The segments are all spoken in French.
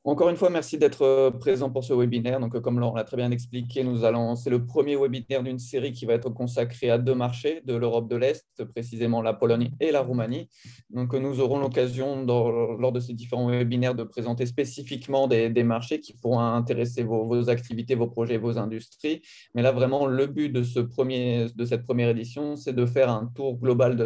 Encore une fois, merci d'être présent pour ce webinaire. Donc, comme Laurent l'a très bien expliqué, c'est le premier webinaire d'une série qui va être consacrée à deux marchés de l'Europe de l'Est, précisément la Pologne et la Roumanie. Donc, nous aurons l'occasion, lors de ces différents webinaires, de présenter spécifiquement des marchés qui pourront intéresser vos activités, vos projets, vos industries. Mais là, vraiment, le but de cette première édition, c'est de faire un tour global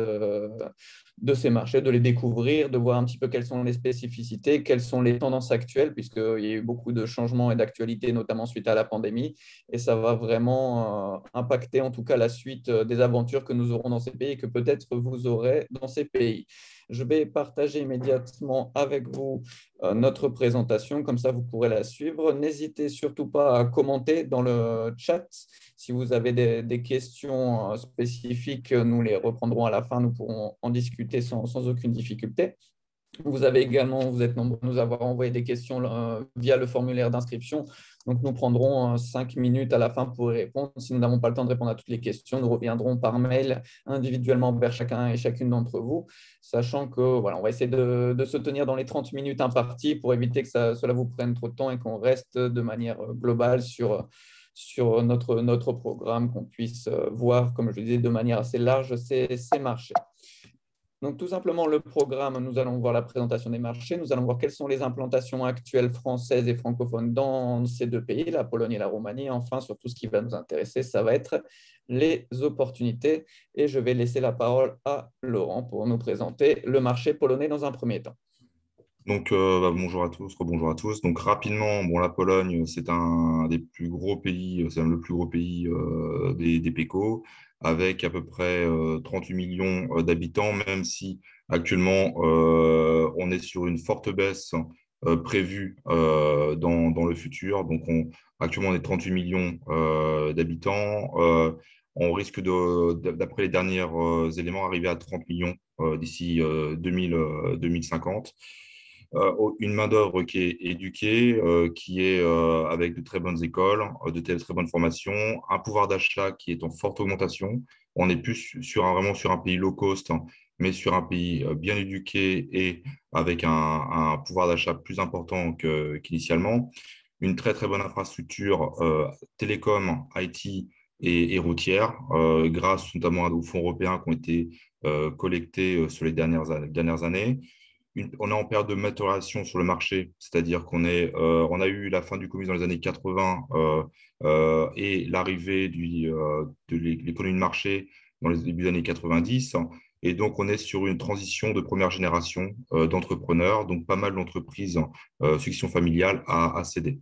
de ces marchés, de les découvrir, de voir un petit peu quelles sont les spécificités, quelles sont les tendances actuelles, puisqu'il y a eu beaucoup de changements et d'actualités, notamment suite à la pandémie. Et ça va vraiment impacter en tout cas la suite des aventures que nous aurons dans ces pays et que peut-être vous aurez dans ces pays. Je vais partager immédiatement avec vous notre présentation, comme ça vous pourrez la suivre. N'hésitez surtout pas à commenter dans le chat. Si vous avez des questions spécifiques, nous les reprendrons à la fin, nous pourrons en discuter sans aucune difficulté. Vous êtes nombreux à nous avoir envoyé des questions via le formulaire d'inscription. Donc, nous prendrons 5 minutes à la fin pour y répondre. Si nous n'avons pas le temps de répondre à toutes les questions, nous reviendrons par mail individuellement vers chacun et chacune d'entre vous, sachant que voilà, on va essayer de se tenir dans les 30 minutes imparties pour éviter que cela vous prenne trop de temps et qu'on reste de manière globale sur notre programme, qu'on puisse voir, comme je le disais, de manière assez large ces marchés. Donc, tout simplement, le programme, nous allons voir la présentation des marchés, nous allons voir quelles sont les implantations actuelles françaises et francophones dans ces deux pays, la Pologne et la Roumanie. Et enfin, surtout, ce qui va nous intéresser, ça va être les opportunités. Et je vais laisser la parole à Laurent pour nous présenter le marché polonais dans un premier temps. Donc, bonjour à tous, rebonjour à tous. Donc, rapidement, bon, la Pologne, c'est un des plus gros pays, c'est le plus gros pays des PECO, avec à peu près 38 millions d'habitants, même si actuellement, on est sur une forte baisse prévue dans le futur. Donc, actuellement, on est 38 millions d'habitants. On risque d'après les derniers éléments, arriver à 30 millions d'ici 2050. Une main-d'œuvre qui est éduquée, qui est avec de très bonnes écoles, très bonnes formations, un pouvoir d'achat qui est en forte augmentation. On n'est plus vraiment sur un pays low cost, hein, mais sur un pays bien éduqué et avec un pouvoir d'achat plus important qu'initialement. Une très très bonne infrastructure télécom, IT et routière, grâce notamment aux fonds européens qui ont été collectés sur les dernières années. On est en période de maturation sur le marché, c'est-à-dire on a eu la fin du communisme dans les années 80 et l'arrivée de l'économie de marché dans les débuts des années 90. Et donc, on est sur une transition de première génération d'entrepreneurs, donc pas mal d'entreprises, succession familiale à céder.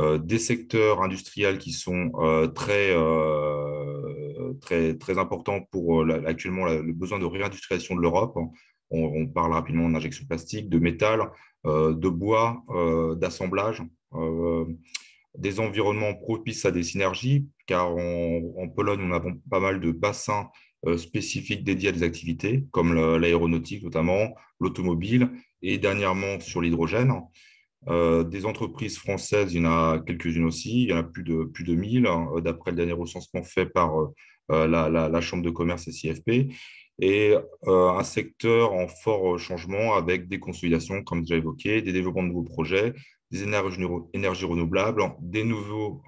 Des secteurs industriels qui sont très importants pour actuellement le besoin de réindustrialisation de l'Europe. On parle rapidement d'injection plastique, de métal, de bois, d'assemblage, des environnements propices à des synergies, car en Pologne, nous avons pas mal de bassins spécifiques dédiés à des activités, comme l'aéronautique notamment, l'automobile, et dernièrement sur l'hydrogène. Des entreprises françaises, il y en a quelques-unes aussi, il y en a plus de 1000, hein, d'après le dernier recensement fait par la Chambre de commerce et CFP, et un secteur en fort changement avec des consolidations, comme déjà évoqué, des développements de nouveaux projets, des énergies renouvelables, des nouveaux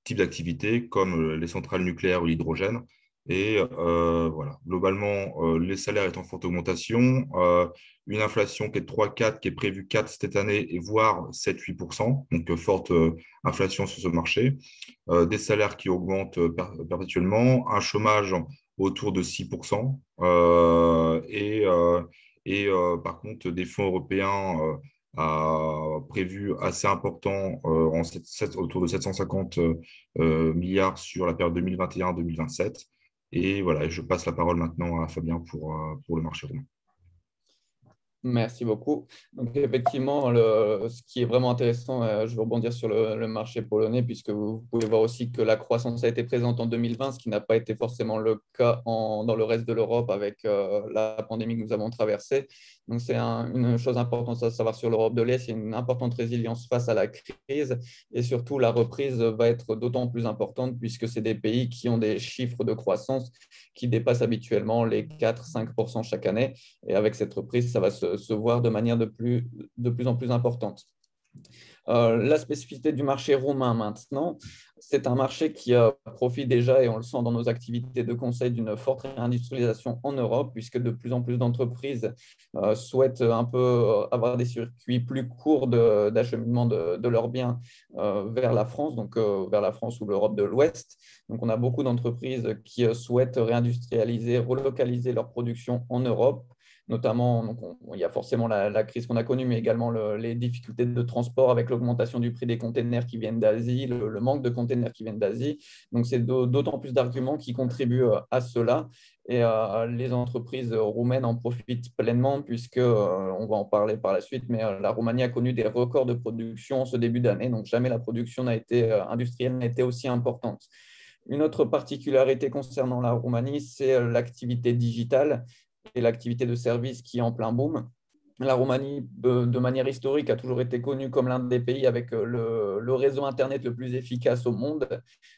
types d'activités comme les centrales nucléaires ou l'hydrogène. Et voilà, globalement, les salaires est en forte augmentation, une inflation qui est de 3,4, qui est prévue 4 cette année, et voire 7-8%, donc forte inflation sur ce marché, des salaires qui augmentent perpétuellement, un chômage autour de 6%, par contre des fonds européens prévus assez importants, autour de 750 milliards sur la période 2021-2027. Et voilà, je passe la parole maintenant à Fabien pour le marché roumain. Merci beaucoup. Donc, effectivement, ce qui est vraiment intéressant, je vais rebondir sur le marché polonais, puisque vous pouvez voir aussi que la croissance a été présente en 2020, ce qui n'a pas été forcément le cas dans le reste de l'Europe avec la pandémie que nous avons traversée. Donc, c'est une chose importante à savoir sur l'Europe de l'Est, il y a une importante résilience face à la crise et surtout la reprise va être d'autant plus importante puisque c'est des pays qui ont des chiffres de croissance qui dépassent habituellement les 4-5% chaque année. Et avec cette reprise, ça va se voir de manière de plus en plus importante. La spécificité du marché roumain maintenant, c'est un marché qui profite déjà, et on le sent dans nos activités de conseil, d'une forte réindustrialisation en Europe, puisque de plus en plus d'entreprises souhaitent un peu avoir des circuits plus courts d'acheminement de leurs biens vers la France, donc vers la France ou l'Europe de l'Ouest. Donc on a beaucoup d'entreprises qui souhaitent réindustrialiser, relocaliser leur production en Europe, notamment, donc il y a forcément la crise qu'on a connue, mais également les difficultés de transport avec l'augmentation du prix des containers qui viennent d'Asie, le manque de containers qui viennent d'Asie. Donc, c'est d'autant plus d'arguments qui contribuent à cela. Et les entreprises roumaines en profitent pleinement, puisque, on va en parler par la suite, mais la Roumanie a connu des records de production en ce début d'année. Donc, jamais la production industrielle n'a été aussi importante. Une autre particularité concernant la Roumanie, c'est l'activité digitale et l'activité de service qui est en plein boom. La Roumanie, de manière historique, a toujours été connue comme l'un des pays avec le réseau Internet le plus efficace au monde.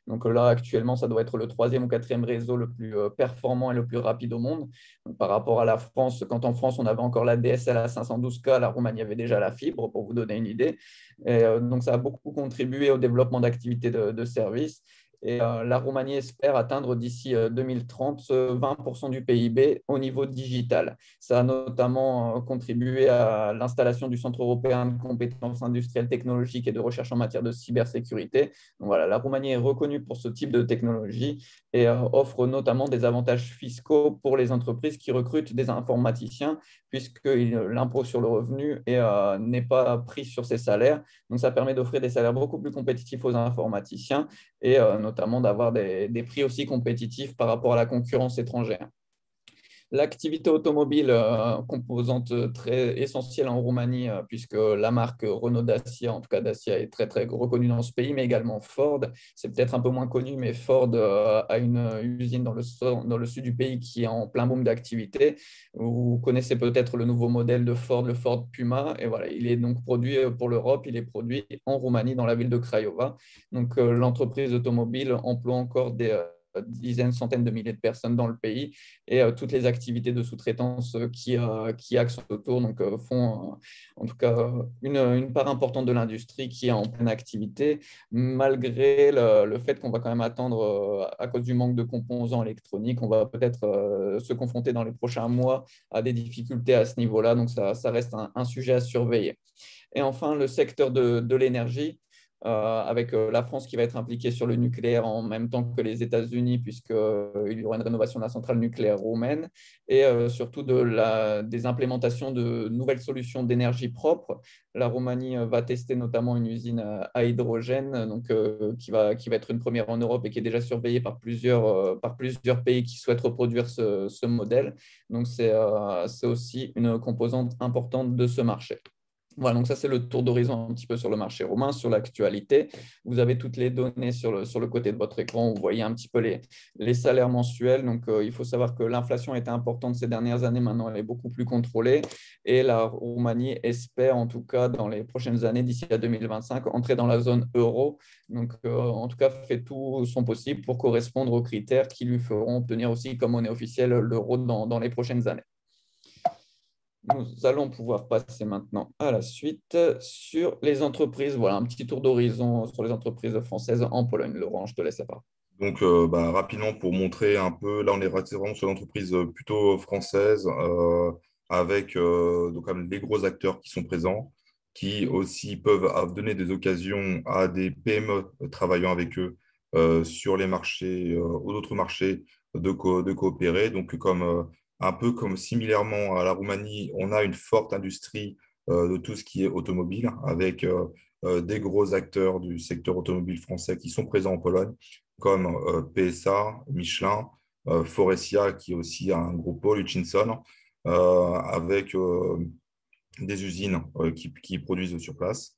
Donc là, actuellement, ça doit être le troisième ou quatrième réseau le plus performant et le plus rapide au monde. Donc, par rapport à la France, quand en France, on avait encore la DSL à 512K, la Roumanie avait déjà la fibre, pour vous donner une idée. Et, donc, ça a beaucoup contribué au développement d'activités de services. Et la Roumanie espère atteindre d'ici 2030 20% du PIB au niveau digital. Ça a notamment contribué à l'installation du Centre européen de compétences industrielles technologiques et de recherche en matière de cybersécurité. Donc voilà, la Roumanie est reconnue pour ce type de technologie et offre notamment des avantages fiscaux pour les entreprises qui recrutent des informaticiens, puisque l'impôt sur le revenu n'est pas pris sur ces salaires. Donc ça permet d'offrir des salaires beaucoup plus compétitifs aux informaticiens et notamment d'avoir des prix aussi compétitifs par rapport à la concurrence étrangère. L'activité automobile, composante très essentielle en Roumanie, puisque la marque Renault Dacia, en tout cas Dacia, est très, très reconnue dans ce pays, mais également Ford. C'est peut-être un peu moins connu, mais Ford a une usine dans le sud du pays qui est en plein boom d'activité. Vous connaissez peut-être le nouveau modèle de Ford, le Ford Puma. Et voilà, il est donc produit pour l'Europe, il est produit en Roumanie, dans la ville de Craiova. Donc l'entreprise automobile emploie encore des dizaines, centaines de milliers de personnes dans le pays et toutes les activités de sous-traitance qui axent autour donc, font en tout cas une part importante de l'industrie qui est en pleine activité, malgré le fait qu'on va quand même attendre, à cause du manque de composants électroniques, on va peut-être se confronter dans les prochains mois à des difficultés à ce niveau-là, donc ça reste un sujet à surveiller. Et enfin, le secteur de l'énergie, avec la France qui va être impliquée sur le nucléaire en même temps que les États-Unis, puisqu'il y aura une rénovation de la centrale nucléaire roumaine, et surtout des implémentations de nouvelles solutions d'énergie propre. La Roumanie va tester notamment une usine à hydrogène, donc, qui va être une première en Europe et qui est déjà surveillée par plusieurs pays qui souhaitent reproduire ce modèle. Donc, c'est aussi une composante importante de ce marché. Voilà, donc ça c'est le tour d'horizon un petit peu sur le marché roumain, sur l'actualité. Vous avez toutes les données sur le côté de votre écran. Vous voyez un petit peu les salaires mensuels. Donc il faut savoir que l'inflation a été importante ces dernières années. Maintenant, elle est beaucoup plus contrôlée. Et la Roumanie espère, en tout cas dans les prochaines années, d'ici à 2025, entrer dans la zone euro. Donc en tout cas, fait tout son possible pour correspondre aux critères qui lui feront obtenir aussi comme monnaie officielle l'euro dans les prochaines années. Nous allons pouvoir passer maintenant à la suite sur les entreprises. Voilà, un petit tour d'horizon sur les entreprises françaises en Pologne. Laurent, je te laisse la parole. Donc, rapidement, pour montrer un peu, là, on est resté vraiment sur l'entreprise plutôt française, avec donc, comme les gros acteurs qui sont présents, qui aussi peuvent donner des occasions à des PME travaillant avec eux sur les marchés, ou d'autres marchés de coopérer. Donc, un peu comme similairement à la Roumanie, on a une forte industrie de tout ce qui est automobile, avec des gros acteurs du secteur automobile français qui sont présents en Pologne comme PSA, Michelin, Forestia, qui est aussi un gros pôle, Hutchinson, avec des usines qui produisent sur place.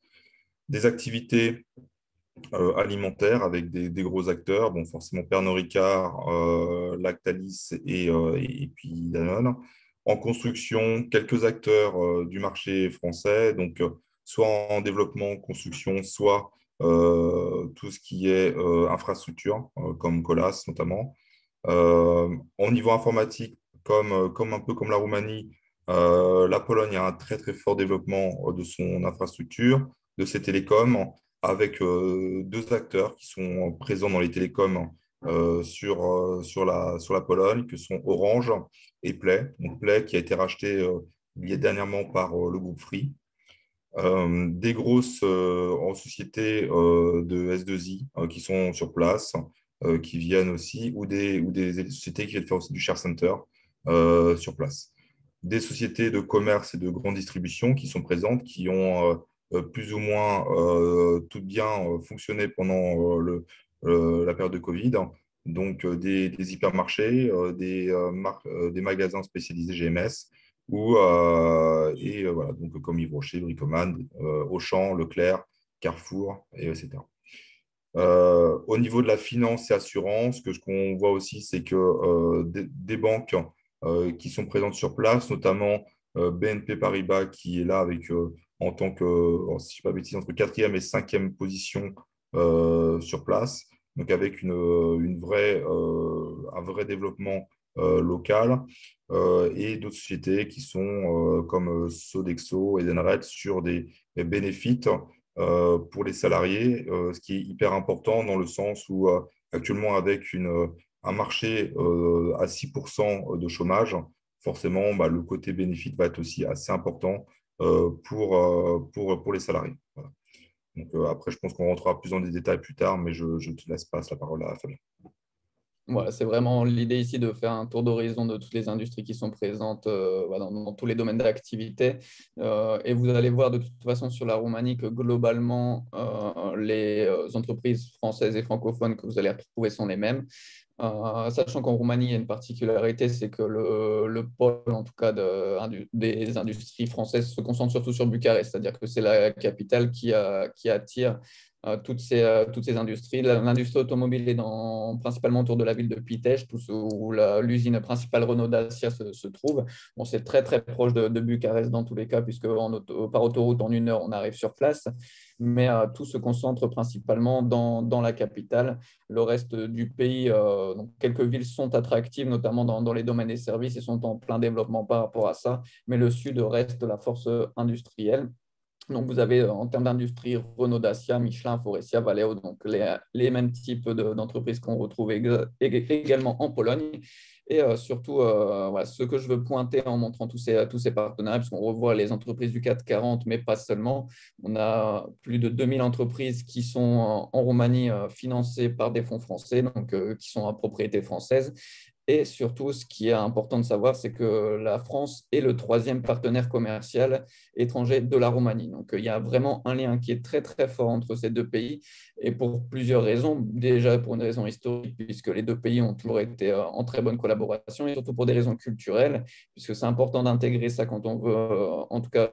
Des activités alimentaires avec des gros acteurs, bon, forcément Pernod Ricard, Lactalis et puis Danone. En construction, quelques acteurs du marché français, donc soit en développement, construction, soit tout ce qui est infrastructure, comme Colas notamment. Au niveau informatique, un peu comme la Roumanie, la Pologne a un très très fort développement de son infrastructure. de ces télécoms avec deux acteurs qui sont présents dans les télécoms sur la Pologne, que sont Orange et Play. Donc Play qui a été racheté il y a dernièrement par le groupe Free. Des grosses en sociétés de S2I qui sont sur place, qui viennent aussi, ou des sociétés qui viennent faire aussi du share center sur place. Des sociétés de commerce et de grande distribution qui sont présentes, qui ont plus ou moins toutes bien fonctionné pendant la période de Covid. Donc, des hypermarchés, des magasins spécialisés GMS, voilà, donc comme Yves Rocher, Bricoman, Auchan, Leclerc, Carrefour, etc. Au niveau de la finance et assurance, ce qu'on voit aussi, c'est que des banques qui sont présentes sur place, notamment BNP Paribas, qui est là avec, en tant que, si je ne dis pas de bêtises, entre quatrième et cinquième position sur place, donc avec un vrai développement local, et d'autres sociétés qui sont comme Sodexo et Edenred sur des bénéfices pour les salariés, ce qui est hyper important dans le sens où actuellement avec un marché à 6% de chômage, forcément bah, le côté bénéfice va être aussi assez important pour les salariés. Voilà. Donc, après, je pense qu'on rentrera plus dans les détails plus tard, mais je te laisse passer la parole à Fabien. Voilà, c'est vraiment l'idée ici de faire un tour d'horizon de toutes les industries qui sont présentes voilà, dans tous les domaines d'activité. Et vous allez voir de toute façon sur la Roumanie que globalement, les entreprises françaises et francophones que vous allez retrouver sont les mêmes. Sachant qu'en Roumanie, il y a une particularité, c'est que le pôle, en tout cas, des industries françaises se concentre surtout sur Bucarest, c'est-à-dire que c'est la capitale qui attire toutes ces industries. L'industrie automobile est principalement autour de la ville de Pitești, où l'usine principale Renault Dacia se trouve. Bon, c'est très, très proche de Bucarest dans tous les cas, puisque par autoroute, en 1 heure, on arrive sur place. Mais tout se concentre principalement dans la capitale. Le reste du pays, donc quelques villes sont attractives, notamment dans les domaines des services, et sont en plein développement par rapport à ça. Mais le sud reste la force industrielle. Donc, vous avez en termes d'industrie Renault Dacia, Michelin, Faurecia, Valeo, donc les mêmes types d'entreprises qu'on retrouve également en Pologne. Et surtout, voilà, ce que je veux pointer en montrant tous ces partenariats, puisqu'on revoit les entreprises du CAC 40, mais pas seulement. On a plus de 2000 entreprises qui sont en Roumanie financées par des fonds français, donc qui sont à propriété française. Et surtout, ce qui est important de savoir, c'est que la France est le troisième partenaire commercial étranger de la Roumanie. Donc, il y a vraiment un lien qui est très, très fort entre ces deux pays et pour plusieurs raisons. Déjà, pour une raison historique, puisque les deux pays ont toujours été en très bonne collaboration et surtout pour des raisons culturelles, puisque c'est important d'intégrer ça quand on veut, en tout cas,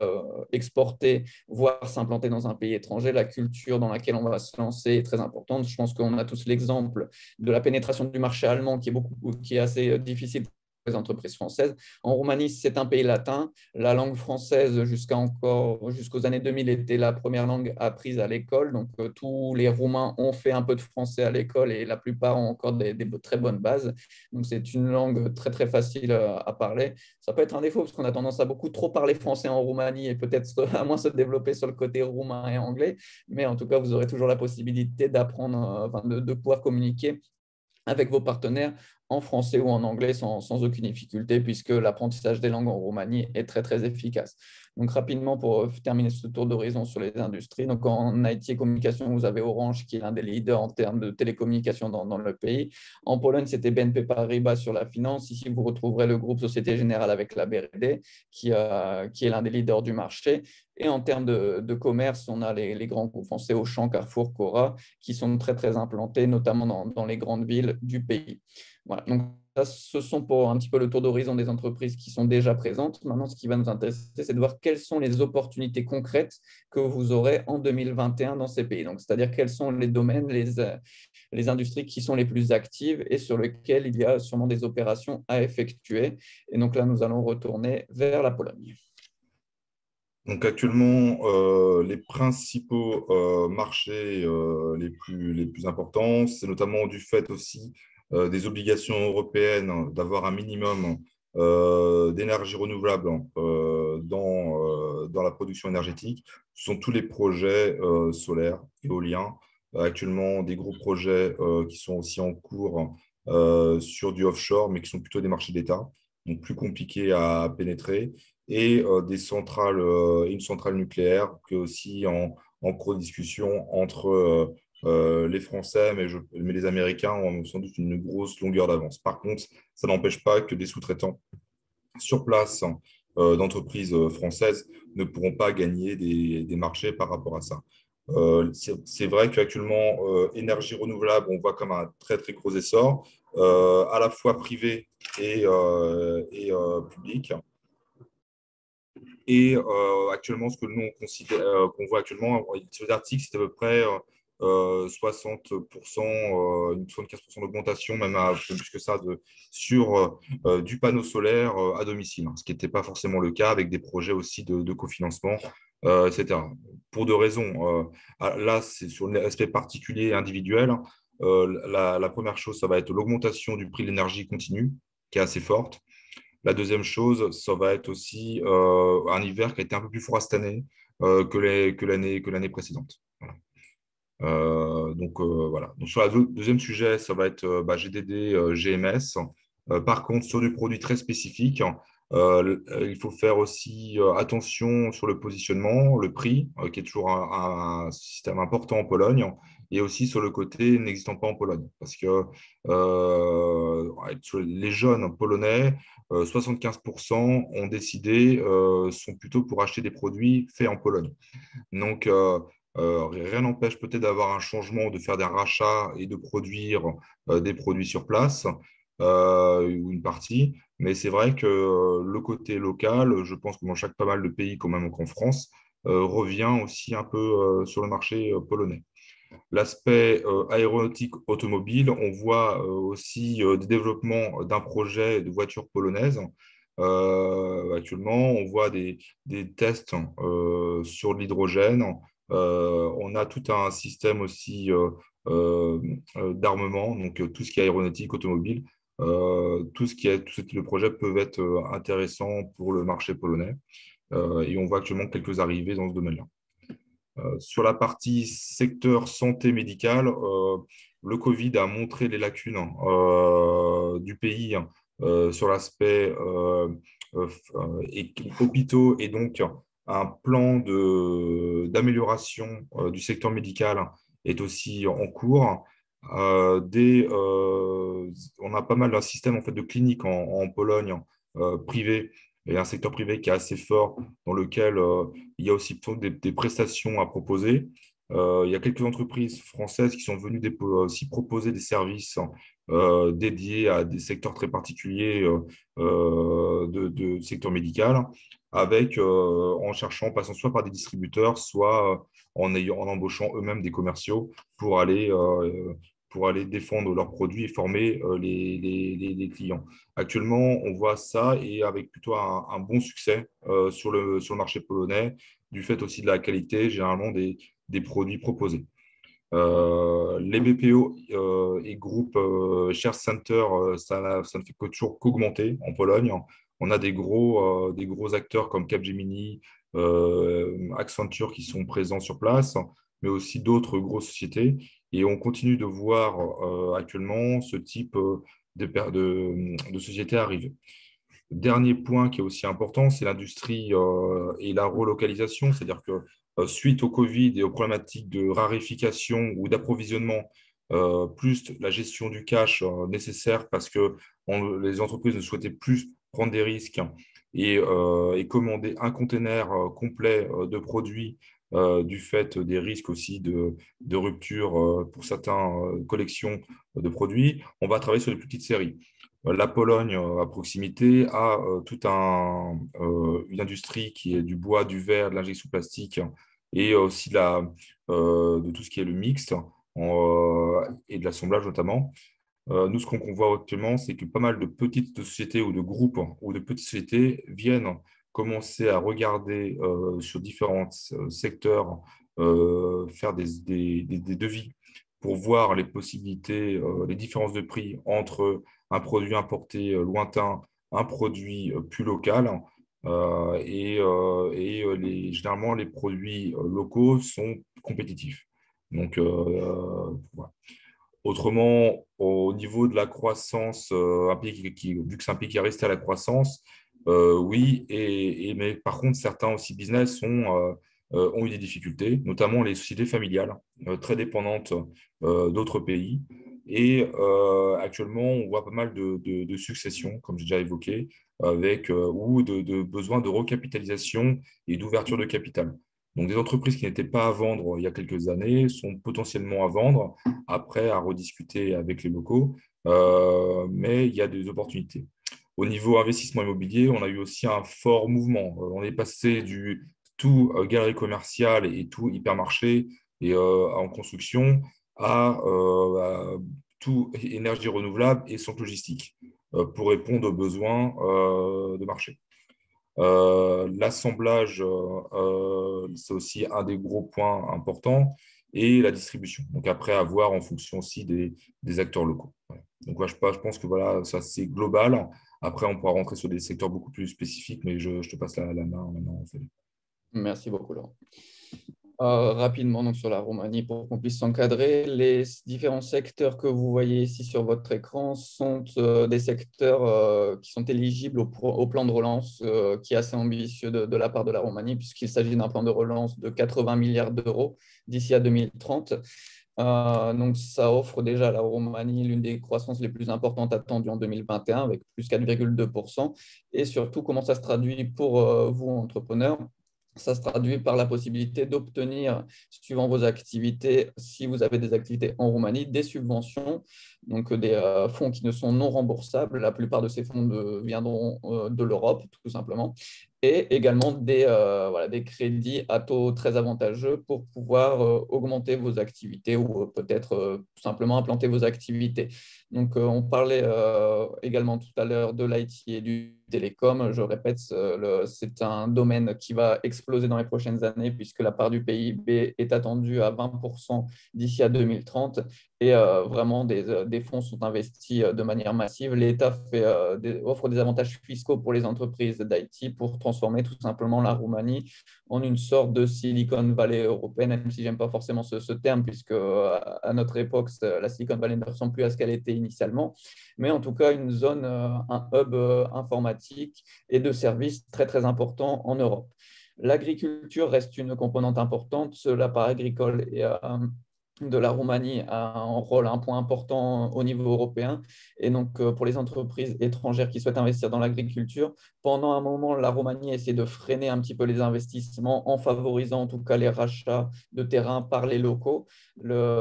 exporter, voire s'implanter dans un pays étranger. La culture dans laquelle on va se lancer est très importante. Je pense qu'on a tous l'exemple de la pénétration du marché allemand qui est assez difficile pour les entreprises françaises. En Roumanie, c'est un pays latin. La langue française, jusqu'aux années 2000, était la première langue apprise à l'école. Donc, tous les Roumains ont fait un peu de français à l'école et la plupart ont encore des très bonnes bases. Donc, c'est une langue très, très facile à parler. Ça peut être un défaut parce qu'on a tendance à beaucoup trop parler français en Roumanie et peut-être à moins se développer sur le côté roumain et anglais. Mais en tout cas, vous aurez toujours la possibilité d'apprendre, de pouvoir communiquer avec vos partenaires en français ou en anglais sans aucune difficulté, puisque l'apprentissage des langues en Roumanie est très, très efficace. Donc, rapidement, pour terminer ce tour d'horizon sur les industries, donc en IT et communication, vous avez Orange, qui est l'un des leaders en termes de télécommunications dans le pays. En Pologne, c'était BNP Paribas sur la finance. Ici, vous retrouverez le groupe Société Générale avec la BRD, qui est l'un des leaders du marché. Et en termes de commerce, on a les grands groupes français Auchan, Carrefour, Cora, qui sont très, très implantés, notamment dans les grandes villes du pays. Voilà. Donc, ça, ce sont pour un petit peu le tour d'horizon des entreprises qui sont déjà présentes. Maintenant, ce qui va nous intéresser, c'est de voir quelles sont les opportunités concrètes que vous aurez en 2021 dans ces pays. Donc, c'est-à-dire quels sont les domaines, les industries qui sont les plus actives et sur lesquelles il y a sûrement des opérations à effectuer. Et donc là, nous allons retourner vers la Pologne. Donc actuellement, les principaux marchés les plus importants, c'est notamment du fait aussi des obligations européennes d'avoir un minimum d'énergie renouvelable dans la production énergétique, ce sont tous les projets solaires, éoliens. Actuellement, des gros projets qui sont aussi en cours sur du offshore, mais qui sont plutôt des marchés d'État, donc plus compliqués à pénétrer, et une centrale nucléaire qui est aussi en cours de discussion entre les Français, mais les Américains ont sans doute une grosse longueur d'avance. Par contre, ça n'empêche pas que des sous-traitants sur place d'entreprises françaises ne pourront pas gagner des marchés par rapport à ça. C'est vrai qu'actuellement, énergie renouvelable, on voit comme un très, très gros essor, à la fois privé et public. Et actuellement, ce que nous, on considère, qu'on voit actuellement sur les articles, c'est à peu près 60%, 75% d'augmentation, même un peu plus que ça, sur du panneau solaire à domicile, hein, ce qui n'était pas forcément le cas avec des projets aussi de cofinancement, etc. Pour deux raisons. Là, c'est sur l'aspect particulier et individuel. La première chose, ça va être l'augmentation du prix de l'énergie continue, qui est assez forte. La deuxième chose, ça va être aussi un hiver qui a été un peu plus froid cette année que l'année précédente. Voilà. Voilà. Donc, sur le deuxième sujet, ça va être GDD, GMS. Par contre, sur des produits très spécifiques, il faut faire aussi attention sur le positionnement, le prix, qui est toujours un système important en Pologne, et aussi sur le côté n'existant pas en Pologne. Parce que les jeunes polonais, 75% ont décidé, sont plutôt pour acheter des produits faits en Pologne. Donc, rien n'empêche peut-être d'avoir un changement, de faire des rachats et de produire des produits sur place ou une partie. Mais c'est vrai que le côté local, je pense que dans pas mal de pays, quand même qu'en France, revient aussi un peu sur le marché polonais. L'aspect aéronautique automobile, on voit aussi des développements d'un projet de voiture polonaise. Actuellement, on voit des tests sur l'hydrogène. On a tout un système aussi d'armement, donc tout ce qui est aéronautique, automobile, tout le projet peut être intéressant pour le marché polonais. Et on voit actuellement quelques arrivées dans ce domaine-là. Sur la partie secteur santé médicale, le Covid a montré les lacunes du pays sur l'aspect hôpitaux et donc un plan d'amélioration du secteur médical est aussi en cours. On a pas mal d'un système en fait, de cliniques en Pologne privées et un secteur privé qui est assez fort dans lequel il y a aussi des prestations à proposer. Il y a quelques entreprises françaises qui sont venues aussi proposer des services dédiés à des secteurs très particuliers de secteur médical, en cherchant, en passant soit par des distributeurs, soit en embauchant eux-mêmes des commerciaux pour aller défendre leurs produits et former les clients. Actuellement, on voit ça et avec plutôt un bon succès sur le marché polonais, du fait aussi de la qualité généralement des produits proposés. Les BPO et groupes Share Center, ça ne fait que toujours qu'augmenter en Pologne. On a des gros acteurs comme Capgemini, Accenture qui sont présents sur place, mais aussi d'autres grosses sociétés. Et on continue de voir actuellement ce type de sociétés arriver. Dernier point qui est aussi important, c'est l'industrie et la relocalisation, c'est-à-dire que suite au Covid et aux problématiques de raréfication ou d'approvisionnement, plus la gestion du cash nécessaire parce que les entreprises ne souhaitaient plus prendre des risques et commander un container complet de produits du fait des risques aussi de rupture pour certaines collections de produits. On va travailler sur les plus petites séries. La Pologne, à proximité, a une industrie qui est du bois, du verre, de l'injection plastique et aussi de tout ce qui est le mixte et de l'assemblage notamment. Nous, ce qu'on voit actuellement, c'est que pas mal de petites sociétés ou de groupes ou de petites sociétés viennent commencer à regarder sur différents secteurs, faire des devis pour voir les possibilités, les différences de prix entre un produit importé lointain, un produit plus local, Généralement, les produits locaux sont compétitifs. Donc, voilà. Autrement, au niveau de la croissance, vu que c'est un pays qui est resté à la croissance, oui, mais par contre, certains aussi business ont eu des difficultés, notamment les sociétés familiales, très dépendantes d'autres pays. Actuellement, on voit pas mal de successions, comme j'ai déjà évoqué, ou de besoins de recapitalisation et d'ouverture de capital. Donc, des entreprises qui n'étaient pas à vendre il y a quelques années sont potentiellement à vendre, après à rediscuter avec les locaux, mais il y a des opportunités. Au niveau investissement immobilier, on a eu aussi un fort mouvement. On est passé du tout galerie commerciale et tout hypermarché en construction à tout énergie renouvelable et centre logistique pour répondre aux besoins de marché. L'assemblage, c'est aussi un des gros points importants, et la distribution. Donc après, à voir en fonction aussi des acteurs locaux. Voilà. Donc ouais, je pense que voilà, ça c'est global. Après, on pourra rentrer sur des secteurs beaucoup plus spécifiques, mais je te passe la main maintenant, Ophélie. Merci beaucoup, Laurent. Rapidement donc, sur la Roumanie pour qu'on puisse s'encadrer. Les différents secteurs que vous voyez ici sur votre écran sont des secteurs qui sont éligibles au plan de relance qui est assez ambitieux de la part de la Roumanie, puisqu'il s'agit d'un plan de relance de 80 milliards d'euros d'ici à 2030. Donc, ça offre déjà à la Roumanie l'une des croissances les plus importantes attendues en 2021, avec plus 4,2%. Et surtout, comment ça se traduit pour vous, entrepreneurs? Ça se traduit par la possibilité d'obtenir, suivant vos activités, si vous avez des activités en Roumanie, des subventions, donc des fonds qui ne sont non remboursables. La plupart de ces fonds viendront de l'Europe, tout simplement, et également voilà, des crédits à taux très avantageux pour pouvoir augmenter vos activités ou peut-être tout simplement implanter vos activités. Donc, on parlait également tout à l'heure de l'IT et du télécom. Je répète, c'est un domaine qui va exploser dans les prochaines années puisque la part du PIB est attendue à 20% d'ici à 2030 et vraiment des fonds sont investis de manière massive. L'État offre des avantages fiscaux pour les entreprises d'IT pour transformer tout simplement la Roumanie en une sorte de Silicon Valley européenne, même si j'aime pas forcément ce terme, puisque à notre époque, la Silicon Valley ne ressemble plus à ce qu'elle était initialement, mais en tout cas une zone, un hub informatique et de services très très important en Europe. L'agriculture reste une composante importante. La part agricole de la Roumanie a un point important au niveau européen. Et donc, pour les entreprises étrangères qui souhaitent investir dans l'agriculture, pendant un moment, la Roumanie essaie de freiner un petit peu les investissements en favorisant en tout cas les rachats de terrain par les locaux.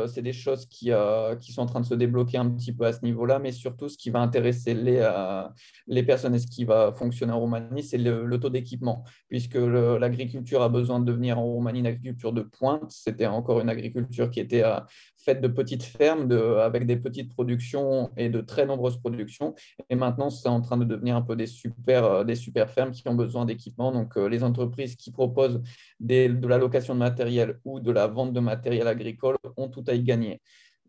C'est des choses qui sont en train de se débloquer un petit peu à ce niveau-là, mais surtout, ce qui va intéresser les personnes et ce qui va fonctionner en Roumanie, c'est le taux d'équipement, puisque l'agriculture a besoin de devenir en Roumanie une agriculture de pointe. C'était encore une agriculture qui était faite de petites fermes avec des petites productions et de très nombreuses productions. Et maintenant, c'est en train de devenir un peu des super fermes qui ont besoin d'équipement. Donc, les entreprises qui proposent de la location de matériel ou de la vente de matériel agricole ont tout à y gagner.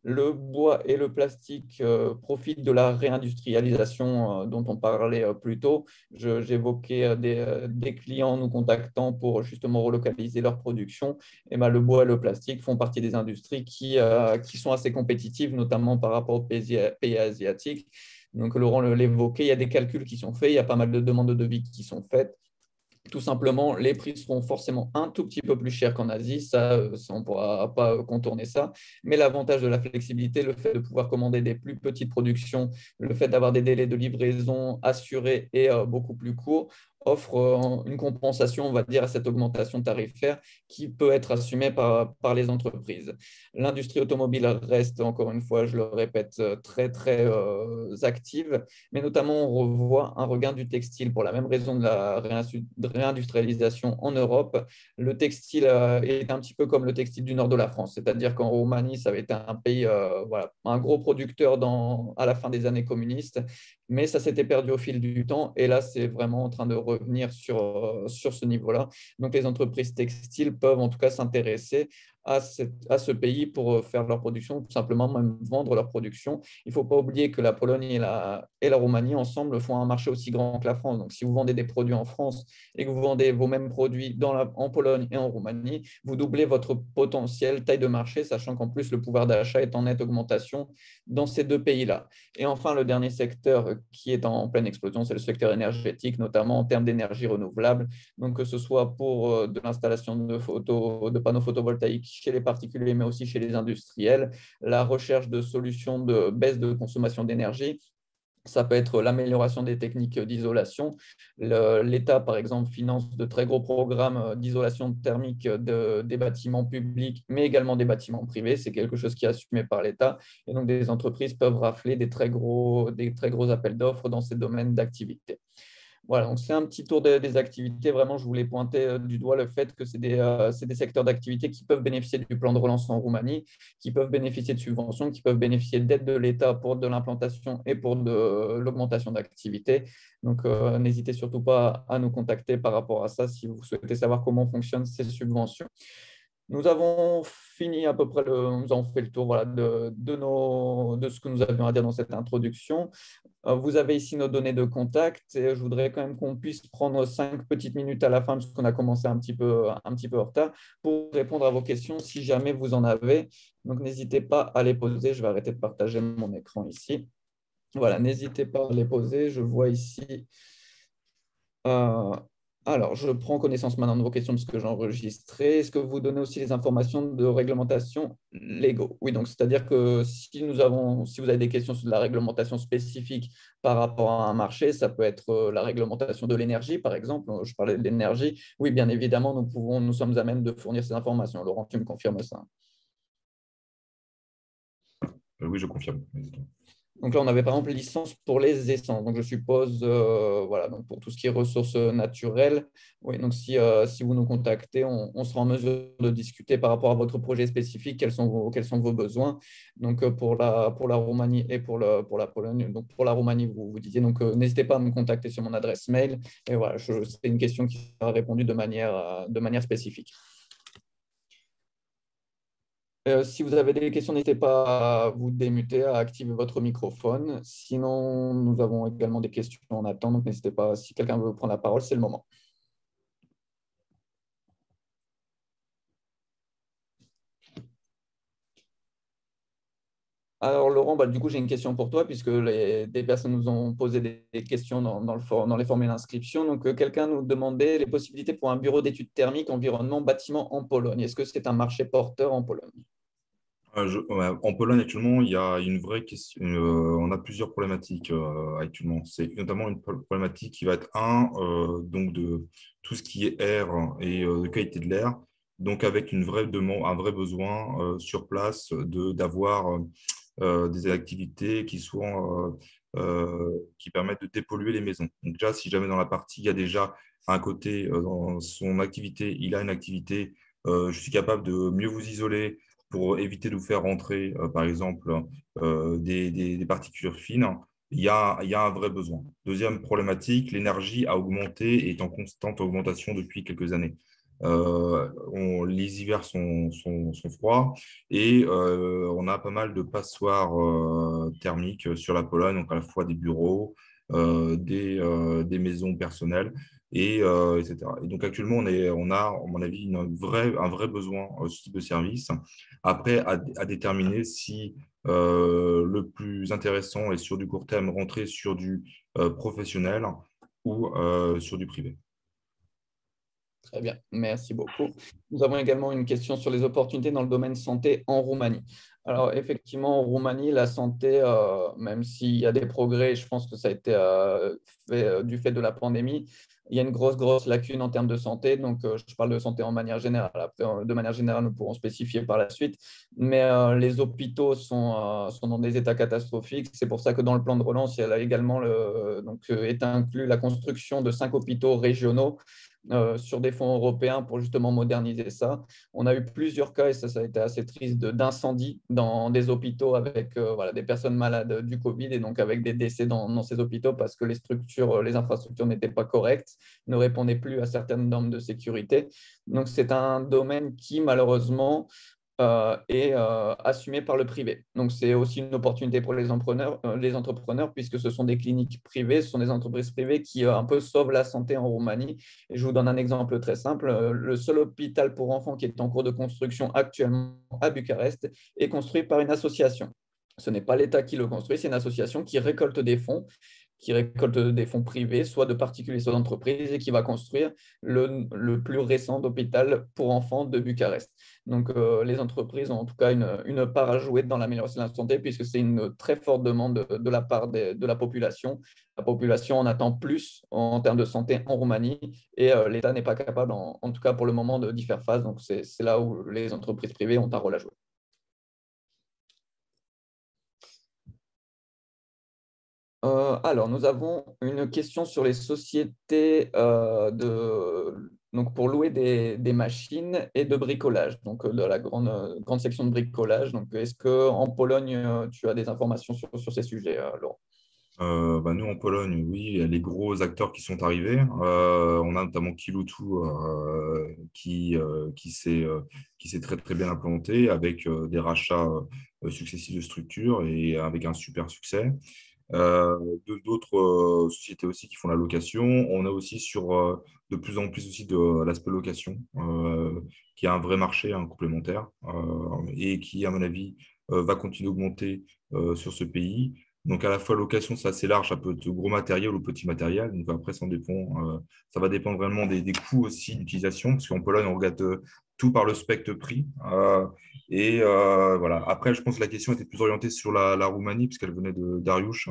Le bois et le plastique profitent de la réindustrialisation dont on parlait plus tôt. J'évoquais des clients nous contactant pour justement relocaliser leur production. Et ben, le bois et le plastique font partie des industries qui sont assez compétitives, notamment par rapport aux pays asiatiques. Donc, Laurent l'évoquait, il y a des calculs qui sont faits, il y a pas mal de demandes de devis qui sont faites. Tout simplement, les prix seront forcément un tout petit peu plus chers qu'en Asie, ça, on ne pourra pas contourner ça. Mais l'avantage de la flexibilité, le fait de pouvoir commander des plus petites productions, le fait d'avoir des délais de livraison assurés et beaucoup plus courts, offre une compensation, on va dire, à cette augmentation tarifaire qui peut être assumée par les entreprises. L'industrie automobile reste, encore une fois, je le répète, très, très active, mais notamment on revoit un regain du textile pour la même raison de la réindustrialisation en Europe. Le textile est un petit peu comme le textile du nord de la France, c'est-à-dire qu'en Roumanie, ça avait été un pays, voilà, un gros producteur à la fin des années communistes, mais ça s'était perdu au fil du temps et là, c'est vraiment en train de revenir sur ce niveau-là. Donc, les entreprises textiles peuvent en tout cas s'intéresser à ce pays pour faire leur production, tout simplement même vendre leur production. Il ne faut pas oublier que la Pologne et la Roumanie ensemble font un marché aussi grand que la France. Donc, si vous vendez des produits en France et que vous vendez vos mêmes produits en Pologne et en Roumanie, vous doublez votre potentiel taille de marché, sachant qu'en plus, le pouvoir d'achat est en nette augmentation dans ces deux pays-là. Et enfin, le dernier secteur qui est en pleine explosion, c'est le secteur énergétique, notamment en termes d'énergie renouvelable. Donc, que ce soit pour de l'installation de panneaux photovoltaïques chez les particuliers, mais aussi chez les industriels, la recherche de solutions de baisse de consommation d'énergie. Ça peut être l'amélioration des techniques d'isolation. L'État, par exemple, finance de très gros programmes d'isolation thermique des bâtiments publics, mais également des bâtiments privés. C'est quelque chose qui est assumé par l'État. Et donc, des entreprises peuvent rafler des très gros appels d'offres dans ces domaines d'activité. Voilà, donc c'est un petit tour des activités. Vraiment, je voulais pointer du doigt le fait que c'est des secteurs d'activité qui peuvent bénéficier du plan de relance en Roumanie, qui peuvent bénéficier de subventions, qui peuvent bénéficier d'aide de l'État pour de l'implantation et pour de l'augmentation d'activité. Donc, n'hésitez surtout pas à nous contacter par rapport à ça si vous souhaitez savoir comment fonctionnent ces subventions. Nous avons fini à peu près, nous avons fait le tour voilà, de ce que nous avions à dire dans cette introduction. Vous avez ici nos données de contact et je voudrais quand même qu'on puisse prendre 5 petites minutes à la fin, parce qu'on a commencé un petit peu en retard, pour répondre à vos questions si jamais vous en avez. Donc, n'hésitez pas à les poser. Je vais arrêter de partager mon écran ici. Voilà, n'hésitez pas à les poser. Je vois ici. euh, alors, je prends connaissance maintenant de vos questions parce que j'ai enregistré. Est-ce que vous donnez aussi les informations de réglementation légaux? Oui, donc c'est-à-dire que si vous avez des questions sur de la réglementation spécifique par rapport à un marché, ça peut être la réglementation de l'énergie, par exemple. Je parlais de l'énergie. Oui, bien évidemment, nous sommes à même de fournir ces informations. Laurent, tu me confirmes ça? Oui, je confirme. Donc là, on avait par exemple licence pour les essences. Donc je suppose, voilà, donc pour tout ce qui est ressources naturelles. Oui, donc si vous nous contactez, on sera en mesure de discuter par rapport à votre projet spécifique, quels sont vos besoins. Donc pour la Roumanie et pour la Pologne. Donc pour la Roumanie, vous disiez, donc n'hésitez pas à me contacter sur mon adresse mail. Et voilà, c'est une question qui sera répondue de manière spécifique. Si vous avez des questions, n'hésitez pas à vous démuter, à activer votre microphone. Sinon, nous avons également des questions en attente, donc n'hésitez pas, si quelqu'un veut prendre la parole, c'est le moment. Alors, Laurent, bah, du coup, j'ai une question pour toi, puisque des personnes nous ont posé des questions dans les formulaires d'inscription. Donc, quelqu'un nous demandait les possibilités pour un bureau d'études thermiques, environnement, bâtiment en Pologne. Est-ce que c'est un marché porteur en Pologne? Ouais, en Pologne, actuellement, il y a une vraie question. On a plusieurs problématiques actuellement. C'est notamment une problématique qui va être donc de tout ce qui est air et de qualité de l'air. Donc, avec une vraie demande, un vrai besoin sur place d'avoir des activités qui permettent de dépolluer les maisons. Donc, déjà, si jamais dans la partie, il y a déjà un côté, dans son activité, il a une activité, je suis capable de mieux vous isoler pour éviter de vous faire rentrer, par exemple, des particules fines, il y a un vrai besoin. Deuxième problématique, l'énergie a augmenté et est en constante augmentation depuis quelques années. Les hivers sont froids et on a pas mal de passoires thermiques sur la Pologne, donc à la fois des bureaux, des maisons personnelles etc. Et donc actuellement, on a, à mon avis, un vrai besoin de ce type de service. Après, à déterminer si le plus intéressant est sur du court terme, rentrer sur du professionnel ou sur du privé. Très bien, merci beaucoup. Nous avons également une question sur les opportunités dans le domaine santé en Roumanie. Alors, effectivement, en Roumanie, la santé, même s'il y a des progrès, je pense que ça a été fait du fait de la pandémie, il y a une grosse lacune en termes de santé. Donc, je parle de santé en manière générale. Après, de manière générale, nous pourrons spécifier par la suite. Mais les hôpitaux sont dans des états catastrophiques. C'est pour ça que dans le plan de relance, il y a également est inclus la construction de 5 hôpitaux régionaux sur des fonds européens pour justement moderniser ça. On a eu plusieurs cas, et ça a été assez triste, d'incendies dans des hôpitaux avec voilà, des personnes malades du Covid et donc avec des décès dans ces hôpitaux parce que les infrastructures n'étaient pas correctes, ne répondaient plus à certaines normes de sécurité. Donc c'est un domaine qui malheureusement est assumé par le privé. Donc, c'est aussi une opportunité pour les entrepreneurs puisque ce sont des cliniques privées, ce sont des entreprises privées qui un peu sauvent la santé en Roumanie. Et je vous donne un exemple très simple. Le seul hôpital pour enfants qui est en cours de construction actuellement à Bucarest est construit par une association. Ce n'est pas l'État qui le construit, c'est une association qui récolte des fonds privés, soit de particuliers, soit d'entreprises, et qui va construire le plus récent hôpital pour enfants de Bucarest. Donc, les entreprises ont en tout cas une part à jouer dans l'amélioration de la santé, puisque c'est une très forte demande de la part de la population. La population en attend plus en termes de santé en Roumanie, et l'État n'est pas capable, en tout cas pour le moment, d'y faire face. Donc, c'est là où les entreprises privées ont un rôle à jouer. Alors, nous avons une question sur les sociétés donc pour louer des machines et de bricolage, donc de la grande section de bricolage. Donc, est-ce qu'en Pologne, tu as des informations sur ces sujets, Laurent? Nous, en Pologne, oui, il y a les gros acteurs qui sont arrivés. On a notamment Kiloutou qui s'est très, très bien implanté avec des rachats successifs de structures et avec un super succès. Euh, D'autres sociétés aussi qui font la location. On a aussi de plus en plus aussi de l'aspect location, qui est un vrai marché un complémentaire et qui, à mon avis, va continuer d'augmenter sur ce pays. Donc, à la fois, location, c'est assez large, ça peut être gros matériel ou petit matériel. Donc, après, ça va dépendre vraiment des coûts aussi d'utilisation, parce qu'en Pologne, on regarde tout par le spectre prix. Voilà. Après, je pense que la question était plus orientée sur la Roumanie, puisqu'elle venait de Dariusz,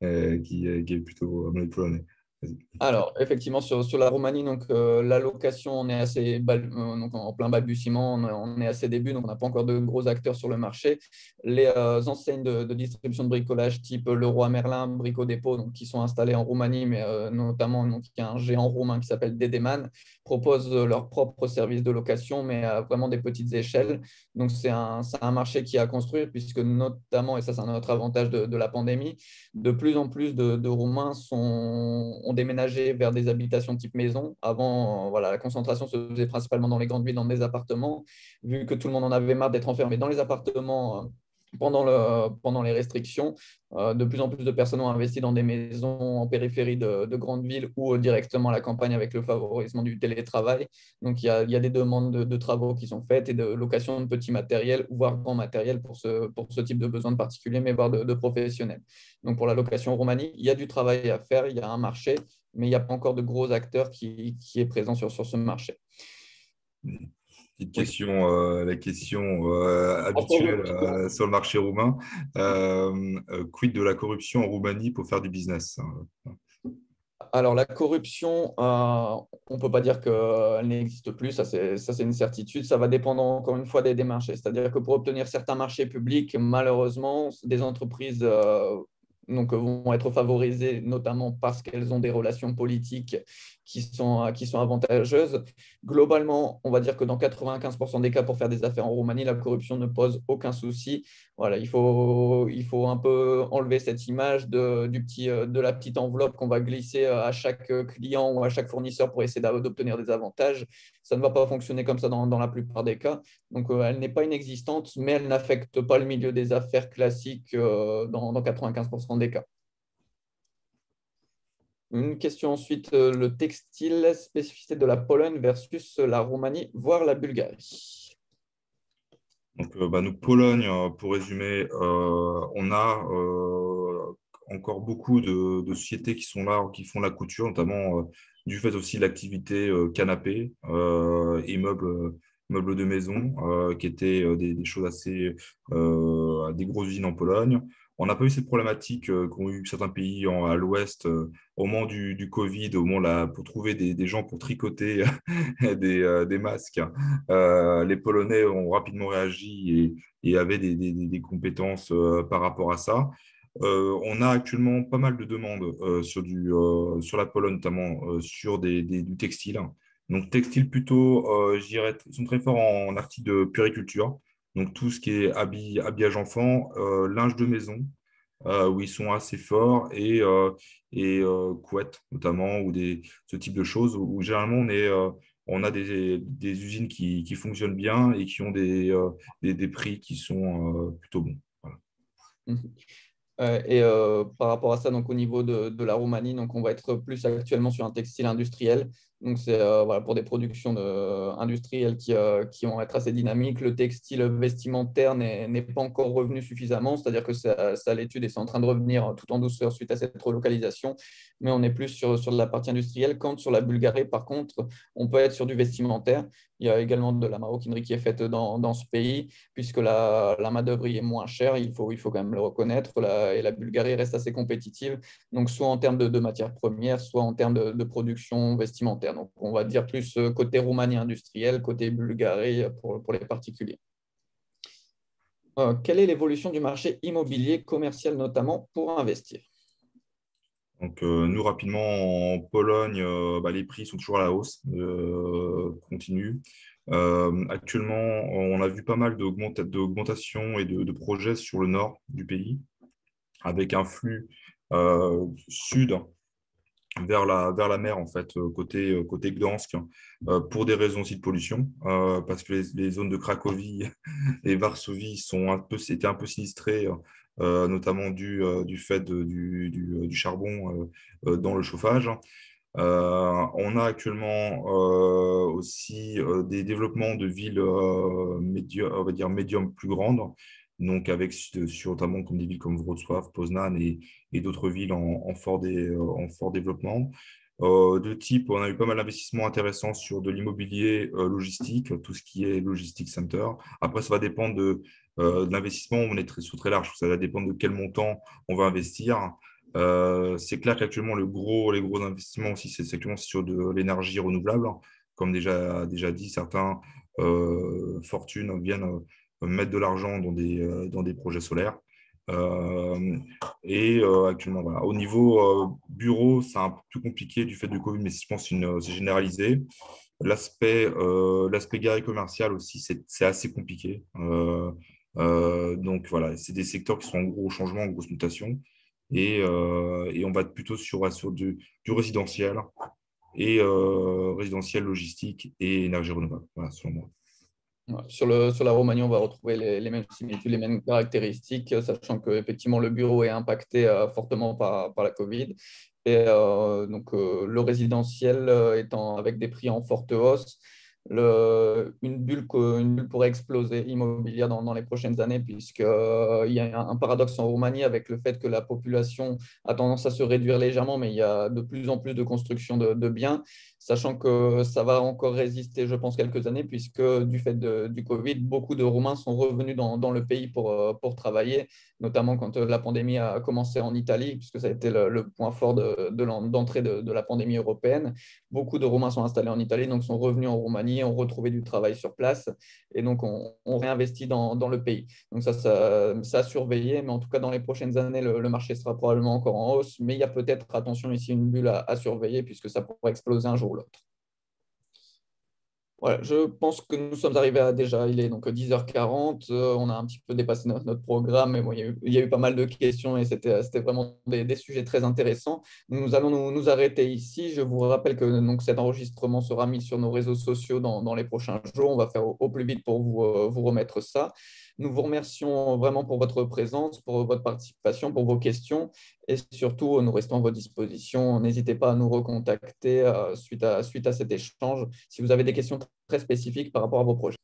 qui est plutôt polonais. Vas-y. Alors, effectivement, sur la Roumanie, donc, la location, on est donc, en plein balbutiement, on est à ses débuts, donc on n'a pas encore de gros acteurs sur le marché. Les enseignes de distribution de bricolage type Leroy Merlin, Brico Dépôt, donc, qui sont installées en Roumanie, mais notamment donc, il y a un géant roumain qui s'appelle Dedeman, proposent leur propre service de location, mais à vraiment des petites échelles. Donc, c'est un marché qui est à construire, puisque notamment, et ça c'est un autre avantage de la pandémie, de plus en plus de Roumains ont déménagé vers des habitations type maison. Avant, voilà, la concentration se faisait principalement dans les grandes villes, dans des appartements, vu que tout le monde en avait marre d'être enfermé dans les appartements pendant les restrictions. De plus en plus de personnes ont investi dans des maisons en périphérie de grandes villes ou directement à la campagne avec le favorisement du télétravail. Donc, il y a des demandes de travaux qui sont faites et de location de petits matériels, voire grand matériel pour ce type de besoins particuliers, mais voire de professionnels. Donc, pour la location en Roumanie, il y a du travail à faire, il y a un marché, mais il n'y a pas encore de gros acteurs qui est présent sur ce marché. Petite Oui. question, la question habituelle Après, sur le marché roumain. Quid de la corruption en Roumanie pour faire du business? Alors, la corruption, on ne peut pas dire qu'elle n'existe plus, ça c'est une certitude. Ça va dépendre encore une fois des marchés. C'est-à-dire que pour obtenir certains marchés publics, malheureusement, des entreprises donc, vont être favorisées, notamment parce qu'elles ont des relations politiques qui sont avantageuses. Globalement, on va dire que dans 95% des cas, pour faire des affaires en Roumanie, la corruption ne pose aucun souci. Voilà, il faut un peu enlever cette image de la petite enveloppe qu'on va glisser à chaque client ou à chaque fournisseur pour essayer d'obtenir des avantages. Ça ne va pas fonctionner comme ça dans la plupart des cas. Donc, elle n'est pas inexistante, mais elle n'affecte pas le milieu des affaires classiques dans 95% des cas. Une question ensuite, le textile, spécificité de la Pologne versus la Roumanie, voire la Bulgarie. Donc, nous, Pologne, pour résumer, on a encore beaucoup de sociétés qui sont là, qui font la couture, notamment du fait aussi de l'activité canapé et meubles de maison, qui étaient des choses des grosses usines en Pologne. On n'a pas eu cette problématique qu'ont eu certains pays à l'ouest au moment du Covid, au moment là, pour trouver des gens pour tricoter des masques. Les Polonais ont rapidement réagi et avaient des compétences par rapport à ça. On a actuellement pas mal de demandes sur la Pologne, notamment sur du textile. Donc, textile plutôt, je dirais, ils sont très forts en articles de puériculture. Donc, tout ce qui est habillage enfant, linge de maison, où ils sont assez forts, et couettes, notamment, ou ce type de choses, où généralement, on a des usines qui fonctionnent bien et qui ont des prix qui sont plutôt bons. Voilà. Par rapport à ça, donc au niveau de la Roumanie, donc on va être plus actuellement sur un textile industriel. Donc c'est voilà, pour des productions industrielles qui vont être assez dynamiques. Le textile vestimentaire n'est pas encore revenu suffisamment, c'est-à-dire que c'est à l'étude et c'est en train de revenir tout en douceur suite à cette relocalisation. Mais on est plus sur de la partie industrielle. Quand sur la Bulgarie, par contre, on peut être sur du vestimentaire. Il y a également de la maroquinerie qui est faite dans ce pays puisque la main-d'œuvre est moins chère, il faut quand même le reconnaître, et la Bulgarie reste assez compétitive, donc soit en termes de matières premières, soit en termes de production vestimentaire. Donc on va dire plus côté Roumanie industrielle, côté Bulgarie pour les particuliers. Quelle est l'évolution du marché immobilier commercial notamment pour investir? Donc, nous, rapidement, en Pologne, les prix sont toujours à la hausse, continue. Actuellement, on a vu pas mal d'augmentations et de projets sur le nord du pays, avec un flux sud vers la mer, en fait, côté Gdansk, pour des raisons aussi de pollution, parce que les zones de Cracovie et Varsovie étaient un peu sinistrées, notamment du fait du charbon dans le chauffage. On a actuellement aussi des développements de villes on va dire médium plus grandes, donc notamment comme des villes comme Wrocław, Poznań et d'autres villes en fort développement. De type, on a eu pas mal d'investissements intéressants sur de l'immobilier logistique, tout ce qui est logistic center. Après, ça va dépendre de l'investissement, on est sur très large, ça va dépendre de quel montant on va investir. C'est clair qu'actuellement, les gros investissements aussi, c'est actuellement sur de l'énergie renouvelable. Comme déjà dit, certains fortunes viennent mettre de l'argent dans des projets solaires. Actuellement, voilà. Au niveau bureau, c'est un peu plus compliqué du fait du Covid, mais je pense que c'est généralisé. L'aspect gare et commercial aussi, c'est assez compliqué. Donc voilà, c'est des secteurs qui sont en gros changement, en grosse mutation. Et on va être plutôt sur du résidentiel et résidentiel logistique et énergie renouvelable, voilà, selon moi. Ouais. Sur la Roumanie, on va retrouver les mêmes similitudes, les mêmes caractéristiques, sachant que effectivement le bureau est impacté fortement par la Covid. Le résidentiel étant avec des prix en forte hausse, une bulle pourrait exploser immobilière dans les prochaines années, puisqu'il y a un paradoxe en Roumanie avec le fait que la population a tendance à se réduire légèrement, mais il y a de plus en plus de construction de biens, sachant que ça va encore résister, je pense, quelques années, puisque du fait du Covid, beaucoup de Roumains sont revenus dans le pays pour travailler, notamment quand la pandémie a commencé en Italie, puisque ça a été le point fort d'entrée de la pandémie européenne. Beaucoup de Roumains sont installés en Italie, donc sont revenus en Roumanie, ont retrouvé du travail sur place, et donc on réinvestit dans le pays. Donc ça a surveillé, mais en tout cas, dans les prochaines années, le marché sera probablement encore en hausse, mais il y a peut-être, attention ici, une bulle à surveiller, puisque ça pourrait exploser un jour ou l'autre. Voilà, je pense que nous sommes arrivés à déjà, il est donc 10h40, on a un petit peu dépassé notre programme, mais bon, il y a eu pas mal de questions et c'était vraiment des sujets très intéressants. Nous allons nous arrêter ici. Je vous rappelle que donc, cet enregistrement sera mis sur nos réseaux sociaux dans les prochains jours. On va faire au plus vite pour vous remettre ça. Nous vous remercions vraiment pour votre présence, pour votre participation, pour vos questions et surtout, nous restons à votre disposition. N'hésitez pas à nous recontacter suite à cet échange si vous avez des questions très spécifiques par rapport à vos projets.